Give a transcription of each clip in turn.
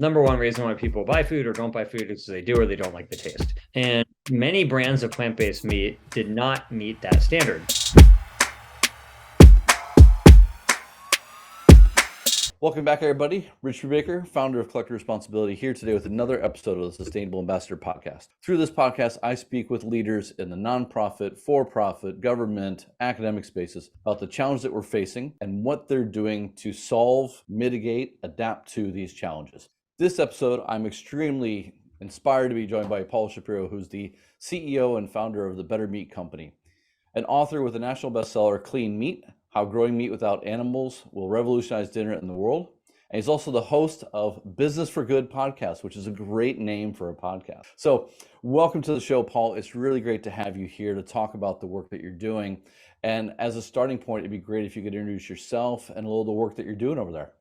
number one reason why people buy food or don't buy food is they do or they don't like the taste. And many brands of plant-based meat did not meet that standard. Welcome back, everybody. Richard Baker, founder of Collective Responsibility, here today with another episode of the Sustainable Ambassador Podcast. Through this podcast, I speak with leaders in the nonprofit, for-profit, government, academic spaces about the challenge that we're facing and what they're doing to solve, mitigate, adapt to these challenges. This episode, I'm extremely inspired to be joined by Paul Shapiro, who's the CEO and founder of the Better Meat Company, an author with a national bestseller, Clean Meat: How Growing Meat Without Animals Will Revolutionize Dinner in the World. And he's also the host of Business for Good podcast, which is a great name for a podcast. So welcome to the show, Paul. It's really great to have you here to talk about the work that you're doing. And as a starting point, it'd be great if you could introduce yourself and a little of the work that you're doing over there.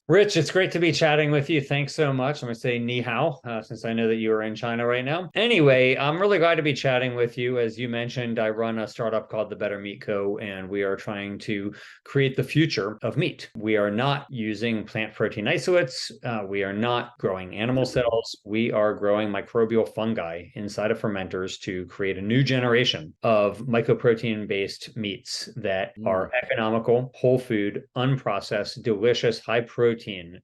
Rich, it's great to be chatting with you. Thanks so much. I'm going to say ni hao, since I know that you are in China right now. Anyway, I'm really glad to be chatting with you. As you mentioned, I run a startup called the Better Meat Co., and we are trying to create the future of meat. We are not using plant protein isolates. We are not growing animal cells. We are growing microbial fungi inside of fermenters to create a new generation of mycoprotein-based meats that are economical, whole food, unprocessed, delicious, high protein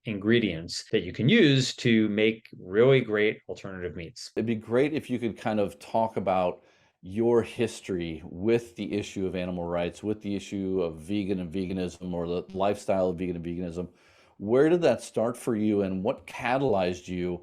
ingredients that you can use to make really great alternative meats. It'd be great if you could kind of talk about your history with the issue of animal rights, with the issue of vegan and veganism, or the lifestyle of vegan and veganism. Where did that start for you, and what catalyzed you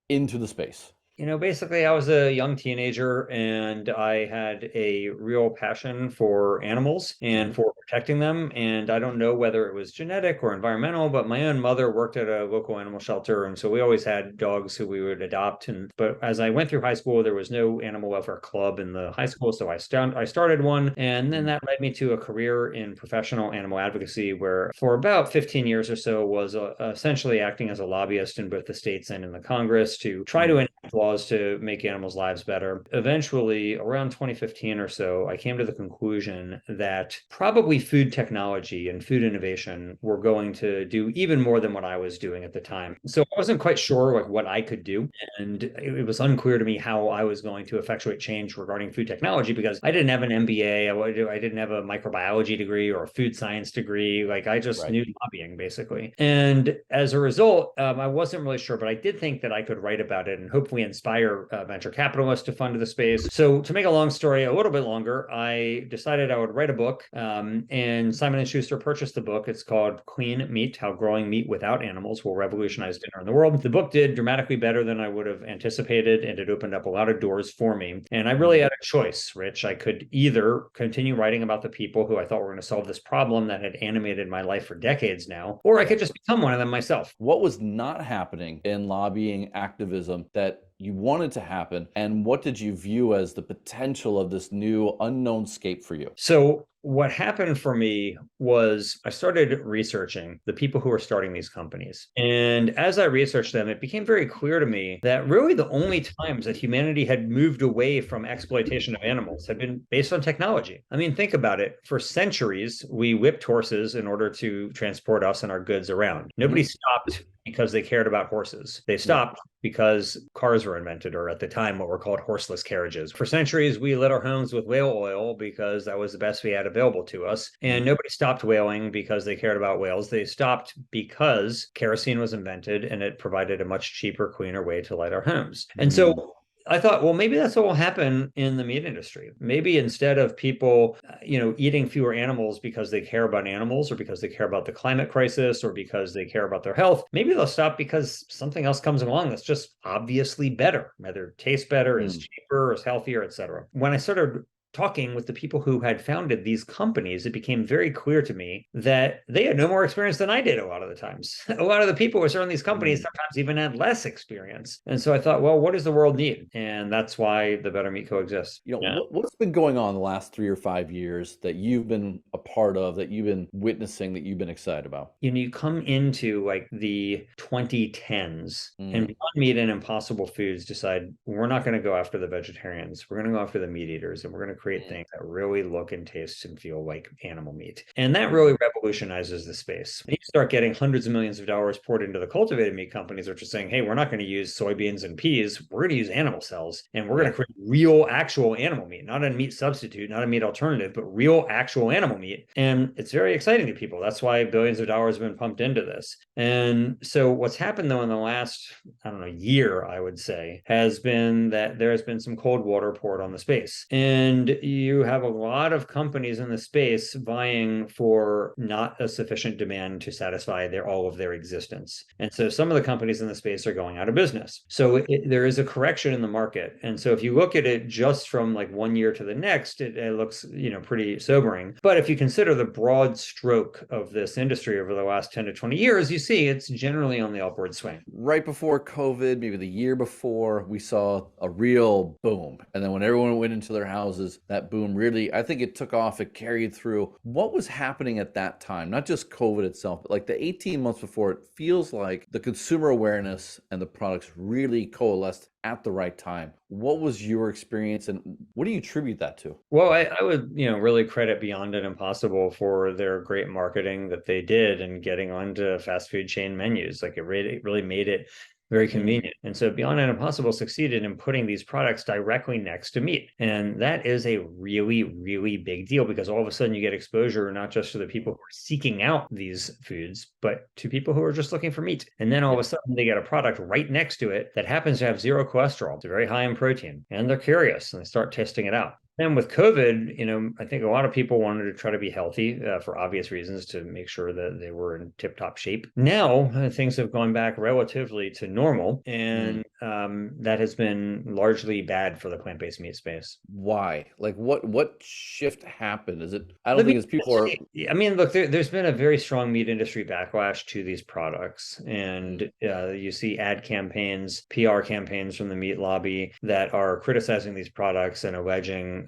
into the space? Basically, I was a young teenager and I had a real passion for animals and for protecting them. And I don't know whether it was genetic or environmental, but my own mother worked at a local animal shelter. And so we always had dogs who we would adopt. But as I went through high school, there was no animal welfare club in the high school. So I started one. And then that led me to a career in professional animal advocacy, where for about 15 years or so was essentially acting as a lobbyist in both the states and in the Congress to try to enact laws to make animals' lives better. Eventually, around 2015 or so, I came to the conclusion that probably food technology and food innovation were going to do even more than what I was doing at the time. So I wasn't quite sure what I could do, and it was unclear to me how I was going to effectuate change regarding food technology because I didn't have an MBA, I didn't have a microbiology degree or a food science degree. I just knew lobbying basically. And as a result, I wasn't really sure, but I did think that I could write about it and hopefully inspire venture capitalists to fund the space. So to make a long story a little bit longer, I decided I would write a book, and Simon & Schuster purchased the book. It's called Clean Meat: How Growing Meat Without Animals Will Revolutionize Dinner in the World. The book did dramatically better than I would have anticipated, and it opened up a lot of doors for me. And I really had a choice, Rich. I could either continue writing about the people who I thought were going to solve this problem that had animated my life for decades now, or I could just become one of them myself. What was not happening in lobbying activism that you wanted to happen, and what did you view as the potential of this new unknown scape for you? So what happened for me was I started researching the people who were starting these companies. And as I researched them, it became very clear to me that really the only times that humanity had moved away from exploitation of animals had been based on technology. I mean, think about it. For centuries, we whipped horses in order to transport us and our goods around. Nobody stopped because they cared about horses. They stopped because cars were invented, or at the time, what were called horseless carriages. For centuries, we lit our homes with whale oil because that was the best we had available to us. And nobody stopped whaling because they cared about whales. They stopped because kerosene was invented and it provided a much cheaper, cleaner way to light our homes. And so I thought, well, maybe that's what will happen in the meat industry. Maybe instead of people, eating fewer animals because they care about animals, or because they care about the climate crisis, or because they care about their health, maybe they'll stop because something else comes along that's just obviously better, whether it tastes better, is cheaper, is healthier, etc. When I started talking with the people who had founded these companies, it became very clear to me that they had no more experience than I did a lot of the times. A lot of the people who were starting these companies sometimes even had less experience. And so I thought, well, what does the world need? And that's why the Better Meat Co. exists. What's been going on the last 3 or 5 years that you've been a part of, that you've been witnessing, that you've been excited about? You come into the 2010s and Beyond Meat and Impossible Foods decide we're not going to go after the vegetarians. We're going to go after the meat eaters, and we're going to create things that really look and taste and feel like animal meat. And that really revolutionizes the space. You start getting hundreds of millions of dollars poured into the cultivated meat companies, which are saying, hey, we're not going to use soybeans and peas. We're going to use animal cells, and we're going to create real, actual animal meat, not a meat substitute, not a meat alternative, but real, actual animal meat. And it's very exciting to people. That's why billions of dollars have been pumped into this. And so what's happened, though, in the last, I don't know, year, I would say, has been that there has been some cold water poured on the space. And you have a lot of companies in the space vying for not a sufficient demand to satisfy all of their existence. And so some of the companies in the space are going out of business. So there is a correction in the market. And so if you look at it just from like one year to the next, it looks, pretty sobering. But if you consider the broad stroke of this industry over the last 10 to 20 years, you see it's generally on the upward swing. Right before COVID, maybe the year before, we saw a real boom. And then when everyone went into their houses, that boom really, I think it took off, it carried through. What was happening at that time? Not just COVID itself, but like the 18 months before, it feels like the consumer awareness and the products really coalesced at the right time. What was your experience, and what do you attribute that to? Well, I would, really credit Beyond and Impossible for their great marketing that they did and getting onto fast food chain menus. Like it really made it very convenient. And so Beyond and Impossible succeeded in putting these products directly next to meat. And that is a really, really big deal, because all of a sudden you get exposure not just to the people who are seeking out these foods, but to people who are just looking for meat. And then all of a sudden they get a product right next to it that happens to have zero cholesterol. It's very high in protein, and they're curious and they start testing it out. And with COVID, I think a lot of people wanted to try to be healthy for obvious reasons, to make sure that they were in tip-top shape. Now things have gone back relatively to normal, and that has been largely bad for the plant-based meat space. Why? Like what shift happened? Is it? I don't think it's people are. I mean, look, there's been a very strong meat industry backlash to these products, and you see ad campaigns, PR campaigns from the meat lobby that are criticizing these products and alleging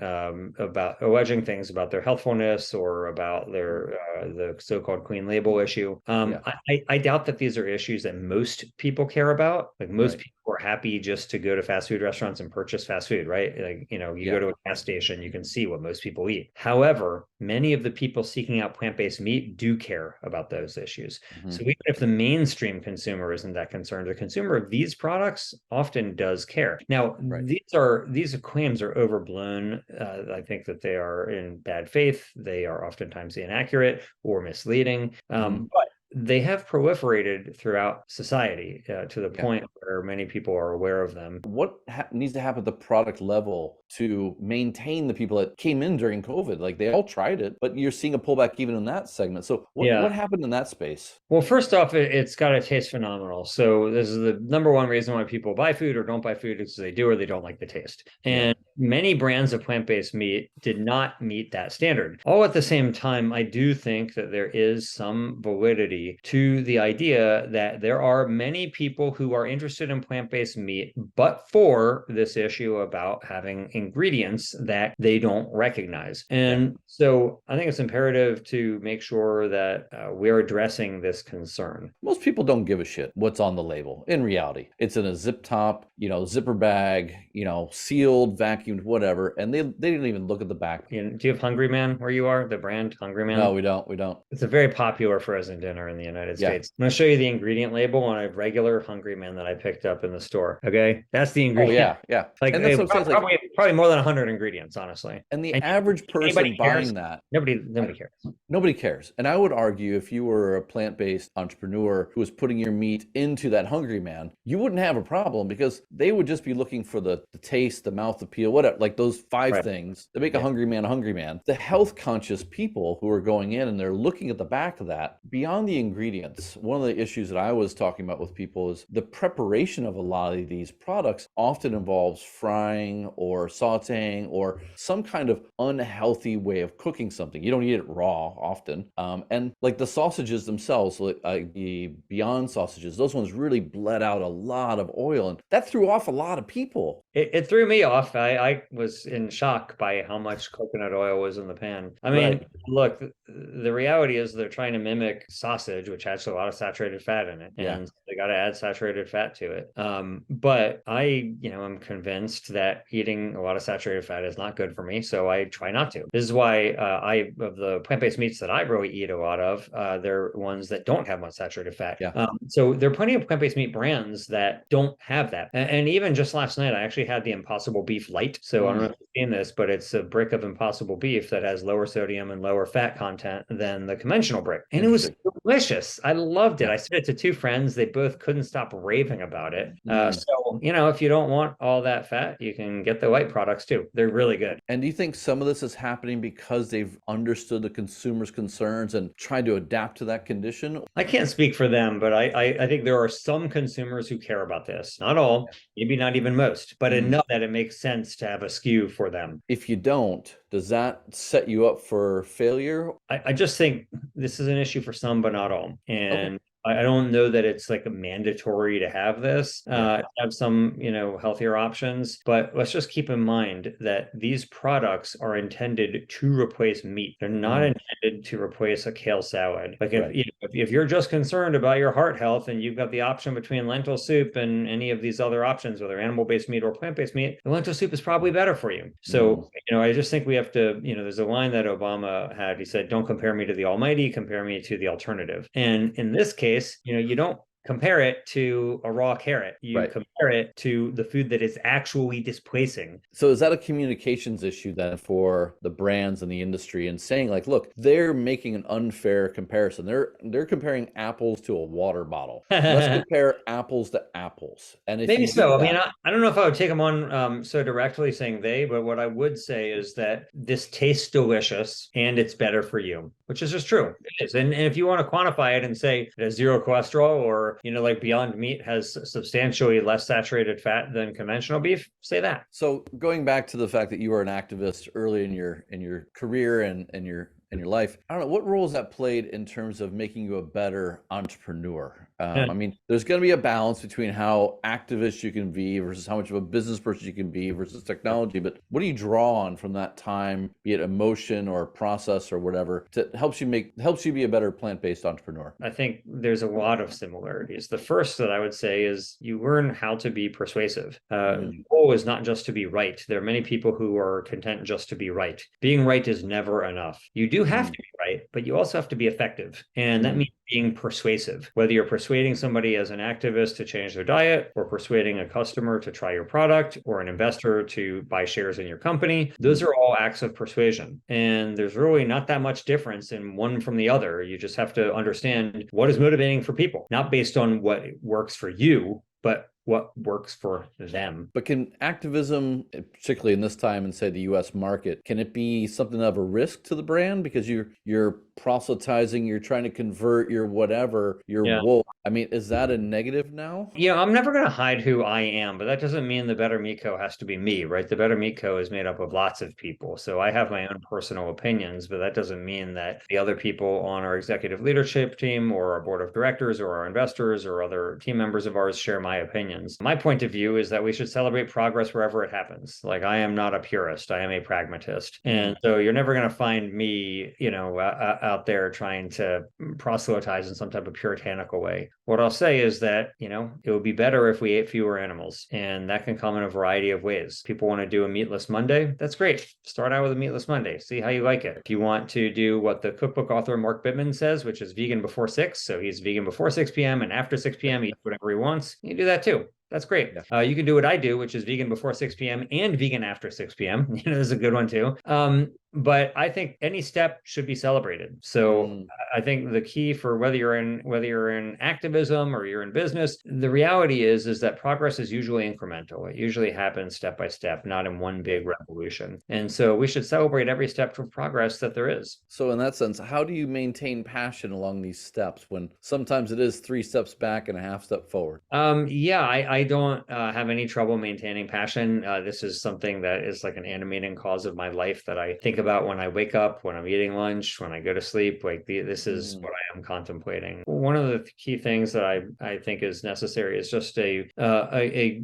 things about their healthfulness or about their the so-called clean label issue. I doubt that these are issues that most people care about. Like most people are happy just to go to fast food restaurants and purchase fast food, right? Like, you go to a gas station, you can see what most people eat. However, many of the people seeking out plant-based meat do care about those issues. So even if the mainstream consumer isn't that concerned, the consumer of these products often does care. Now, these claims are overblown. I think that they are in bad faith. They are oftentimes inaccurate or misleading. But they have proliferated throughout society to the point where many people are aware of them. What needs to happen at the product level to maintain the people that came in during COVID? Like they all tried it, but you're seeing a pullback even in that segment. So what happened in that space? Well, first off, it's got to taste phenomenal. So this is the number one reason why people buy food or don't buy food, is they do or they don't like the taste. And many brands of plant-based meat did not meet that standard. All at the same time, I do think that there is some validity to the idea that there are many people who are interested in plant-based meat, but for this issue about having ingredients that they don't recognize. And so I think it's imperative to make sure that we're addressing this concern. Most people don't give a shit what's on the label. In reality, it's in a zip top, zipper bag, sealed, vacuumed, whatever. And they didn't even look at the back. Do you have Hungry Man where you are? The brand Hungry Man? No, we don't. It's a very popular frozen dinner in the United States. I'm going to show you the ingredient label on a regular Hungry Man that I picked up in the store. Okay, that's the ingredient. Oh yeah. Like, and that's probably more than 100 ingredients, honestly. And the average person buying that, nobody cares. Nobody cares. And I would argue, if you were a plant-based entrepreneur who was putting your meat into that Hungry Man, you wouldn't have a problem, because they would just be looking for the taste, the mouth appeal, whatever, like those five things that make a Hungry Man a Hungry Man. The health conscious people who are going in and they're looking at the back of that, beyond the ingredients, one of the issues that I was talking about with people is the preparation of a lot of these products often involves frying or sauteing or some kind of unhealthy way of cooking something. You don't eat it raw often. And like the sausages themselves, the Beyond sausages, those ones really bled out a lot of oil, and that threw off a lot of people. It threw me off. I was in shock by how much coconut oil was in the pan. I mean, look, the reality is they're trying to mimic sausage, which has a lot of saturated fat in it, and they got to add saturated fat to it. But I, am convinced that eating eating a lot of saturated fat is not good for me, so I try not to. This is why of the plant-based meats that I really eat a lot of, they're ones that don't have much saturated fat. Yeah. So there are plenty of plant-based meat brands that don't have that. And even just last night, I actually had the Impossible Beef Light. So I don't know if you've seen this, but it's a brick of Impossible Beef that has lower sodium and lower fat content than the conventional brick. And it was delicious. I loved it. I sent it to two friends. They both couldn't stop raving about it. So, if you don't want all that fat, you can get the white products too. They're really good. And do you think some of this is happening because they've understood the consumer's concerns and tried to adapt to that condition? I can't speak for them, but I think there are some consumers who care about this. Not all, maybe not even most, but enough that it makes sense to have a SKU for them. If you don't, does that set you up for failure? I just think this is an issue for some, but not all. And I don't know that it's like a mandatory to have this, to have some, healthier options. But let's just keep in mind that these products are intended to replace meat. They're not intended to replace a kale salad. Like if you're just concerned about your heart health and you've got the option between lentil soup and any of these other options, whether animal-based meat or plant-based meat, the lentil soup is probably better for you. So, I just think we have to, there's a line that Obama had. He said, "Don't compare me to the almighty, compare me to the alternative." And in this case, you don't compare it to a raw carrot. You compare it to the food that is actually displacing. So is that a communications issue then for the brands and the industry and saying like, look, they're making an unfair comparison. They're comparing apples to a water bottle. Let's compare apples to apples. And if maybe so. I don't know if I would take them on so directly saying they, but what I would say is that this tastes delicious and it's better for you, which is just true. It is. And if you want to quantify it and say it has zero cholesterol, or like Beyond Meat has substantially less saturated fat than conventional beef, say that. So going back to the fact that you were an activist early in your career and in your life, I don't know, what role has that played in terms of making you a better entrepreneur? There's going to be a balance between how activist you can be versus how much of a business person you can be versus technology. But what do you draw on from that time, be it emotion or process or whatever, that helps you be a better plant-based entrepreneur? I think there's a lot of similarities. The first that I would say is you learn how to be persuasive. The goal is not just to be right. There are many people who are content just to be right. Being right is never enough. You do have to be right, but you also have to be effective. And that means being persuasive, whether you're persuading somebody as an activist to change their diet, or persuading a customer to try your product, or an investor to buy shares in your company. Those are all acts of persuasion. And there's really not that much difference in one from the other. You just have to understand what is motivating for people, not based on what works for you, but what works for them. But can activism, particularly in this time in, say, the US market, can it be something of a risk to the brand because you're proselytizing, you're trying to convert your whatever, your woke? Is that a negative now? I'm never going to hide who I am, but that doesn't mean the Better Meat Co. has to be me, right? The Better Meat Co. is made up of lots of people. So I have my own personal opinions, but that doesn't mean that the other people on our executive leadership team or our board of directors or our investors or other team members of ours share my opinions. My point of view is that we should celebrate progress wherever it happens. Like, I am not a purist. I am a pragmatist. And so you're never going to find me, out there trying to proselytize in some type of puritanical way. What I'll say is that, it would be better if we ate fewer animals, and that can come in a variety of ways. People want to do a meatless Monday. That's great. Start out with a meatless Monday. See how you like it. If you want to do what the cookbook author Mark Bittman says, which is vegan before 6, so he's vegan before 6 p.m. and after 6 p.m. he eats whatever he wants, you do that too. That's great. You can do what I do, which is vegan before 6 p.m. and vegan after 6 p.m. This is a good one too. But I think any step should be celebrated. So I think the key for whether you're in activism or you're in business, the reality is that progress is usually incremental. It usually happens step by step, not in one big revolution. And so we should celebrate every step of progress that there is. So in that sense, how do you maintain passion along these steps when sometimes it is 3 steps back and a half step forward? I don't have any trouble maintaining passion. This is something that is like an animating cause of my life that I think about when I wake up, when I'm eating lunch, when I go to sleep. Like this is what I am contemplating. One of the key things that I think is necessary is just an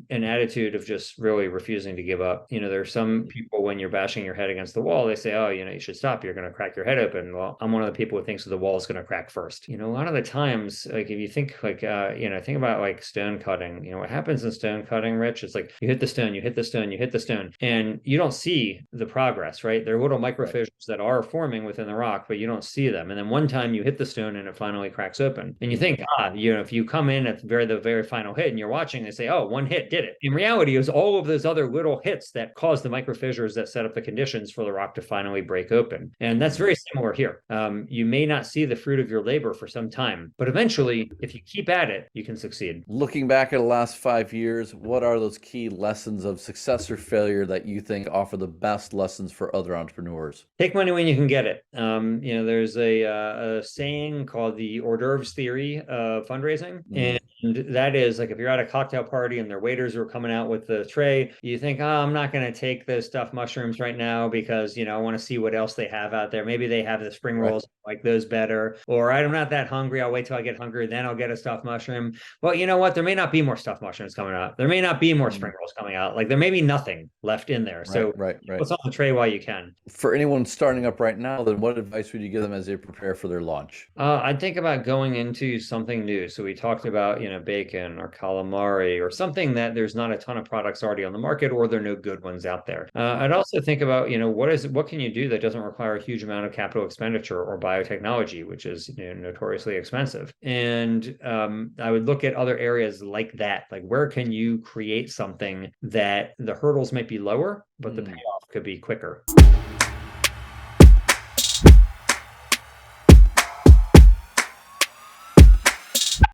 attitude of just really refusing to give up. There's some people, when you're bashing your head against the wall, they say, oh, you should stop. You're going to crack your head open. Well, I'm one of the people who thinks the wall is going to crack first. A lot of the times, like if you think like, think about like stone cutting, what happens in stone cutting, Rich, it's like you hit the stone, you hit the stone, you hit the stone, and you don't see the progress, right? There are little microfissures that are forming within the rock, but you don't see them. And then one time you hit the stone and it finally cracks open. And you think, if you come in at the very final hit and you're watching, they say, oh, one hit did it. In reality, it was all of those other little hits that caused the microfissures that set up the conditions for the rock to finally break open. And that's very similar here. You may not see the fruit of your labor for some time, but eventually, if you keep at it, you can succeed. Looking back at the last 5 years, what are those key lessons of success or failure that you think offer the best lessons for other entrepreneurs? Take money when you can get it. There's a saying called the hors d'oeuvres theory of fundraising. And that is like if you're at a cocktail party and their waiters are coming out with the tray, you think, oh, I'm not going to take the stuffed mushrooms right now because, I want to see what else they have out there. Maybe they have the spring rolls, like those better. Or I'm not that hungry. I'll wait till I get hungry. Then I'll get a stuffed mushroom. Well, you know what? There may not be more stuffed mushrooms coming out. There may not be more spring rolls coming out. Like there may be nothing left in there. So what's on the tray while you can. For anyone starting up right now, then what advice would you give them as they prepare for their launch? I'd think about going into something new. So we talked about, bacon or calamari or something that there's not a ton of products already on the market or there are no good ones out there. I'd also think about, what can you do that doesn't require a huge amount of capital expenditure or biotechnology, which is notoriously expensive. And I would look at other areas like that. Like where can you create something that the hurdles might be lower, but the payoff could be quicker?